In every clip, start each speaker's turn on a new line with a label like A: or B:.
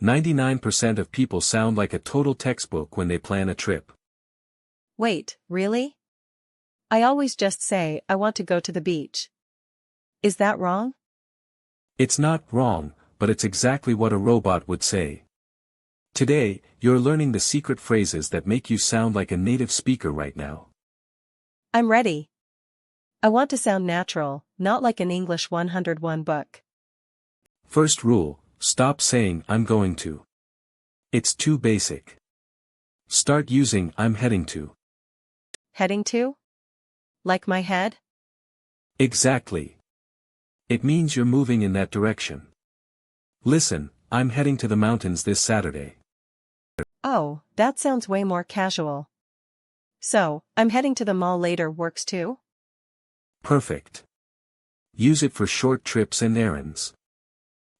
A: 99% of people sound like a total textbook when they plan a trip.
B: Wait, really? I always just say, I want to go to the beach. Is that wrong?
A: It's not wrong, but it's exactly what a robot would say. Today, you're learning the secret phrases that make you sound like a native speaker right now.
B: I'm ready. I want to sound natural, not like an English 101 book.
A: First rule, stop saying I'm going to. It's too basic. Start using I'm heading to.
B: Heading to? Like my head?
A: Exactly. It means you're moving in that direction. Listen, I'm heading to the mountains this Saturday.
B: Oh, that sounds way more casual. So, I'm heading to the mall later works too?
A: Perfect. Use it for short trips and errands.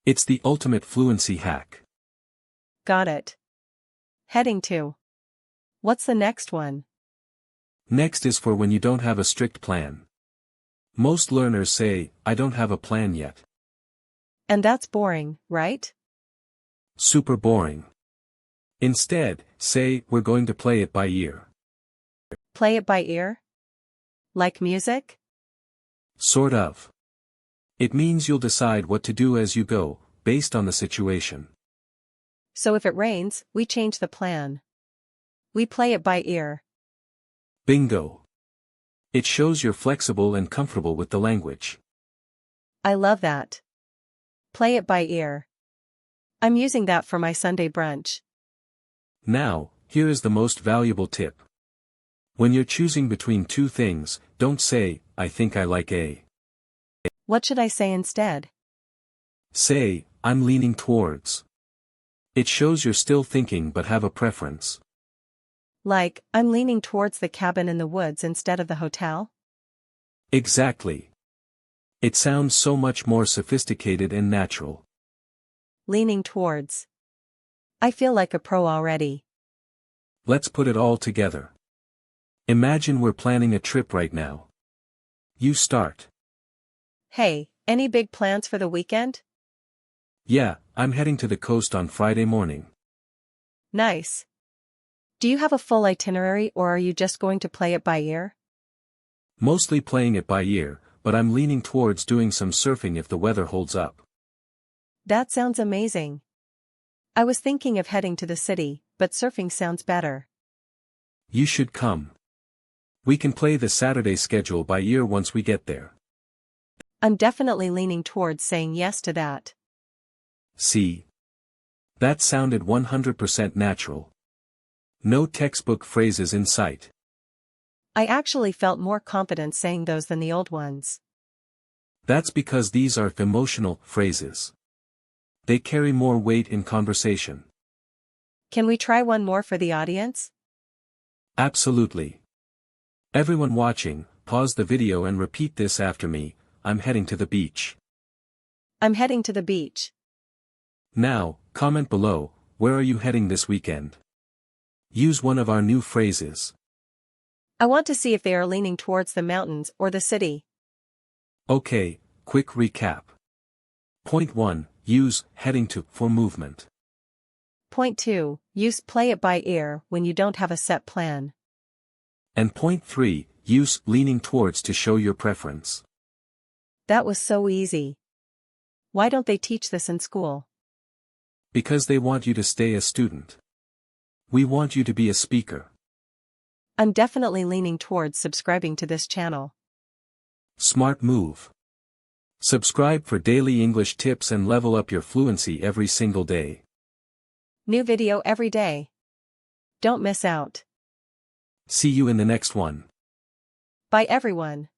A: It's the ultimate fluency hack.
B: Got it. Heading to. What's the next one?
A: Next is for when you don't have a strict plan. Most learners say, I don't have a plan yet.
B: And that's boring, right?
A: Super boring. Instead, say, we're going to play it by ear.
B: Play it by ear? Like music?
A: Sort of. It means you'll decide what to do as you go, based on the situation.
B: So if it rains, we change the plan. We play it by ear.
A: Bingo. It shows you're flexible and comfortable with the language.
B: I love that. Play it by ear. I'm using that for my Sunday brunch.
A: Now, here is the most valuable tip. When you're choosing between two things, don't say, I think I like A.
B: What should I say instead?
A: Say, I'm leaning towards. It shows you're still thinking but have a preference.
B: Like, I'm leaning towards the cabin in the woods instead of the hotel?
A: Exactly. It sounds so much more sophisticated and natural.
B: Leaning towards. I feel like a pro already.
A: Let's put it all together. Imagine we're planning a trip right now. You start.
B: Hey, any big plans for the weekend?
A: Yeah, I'm heading to the coast on Friday morning.
B: Nice. Do you have a full itinerary or are you just going to play it by ear?
A: Mostly playing it by ear, but I'm leaning towards doing some surfing if the weather holds up.
B: That sounds amazing. I was thinking of heading to the city, but surfing sounds better.
A: You should come. We can play the Saturday schedule by ear once we get there.
B: I'm definitely leaning towards saying yes to that.
A: See? That sounded 100% natural. No textbook phrases in sight.
B: I actually felt more confident saying those than the old ones.
A: That's because these are emotional phrases. They carry more weight in conversation.
B: Can we try one more for the audience?
A: Absolutely. Everyone watching, pause the video and repeat this after me. I'm heading to the beach.
B: I'm heading to the beach.
A: Now, comment below, where are you heading this weekend? Use one of our new phrases.
B: I want to see if they are leaning towards the mountains or the city.
A: Okay, quick recap. Point 1, use heading to for movement.
B: Point 2, use play it by ear when you don't have a set plan.
A: And point 3, use leaning towards to show your preference.
B: That was so easy. Why don't they teach this in school?
A: Because they want you to stay a student. We want you to be a speaker.
B: I'm definitely leaning towards subscribing to this channel.
A: Smart move. Subscribe for daily English tips and level up your fluency every single day.
B: New video every day. Don't miss out.
A: See you in the next one.
B: Bye everyone.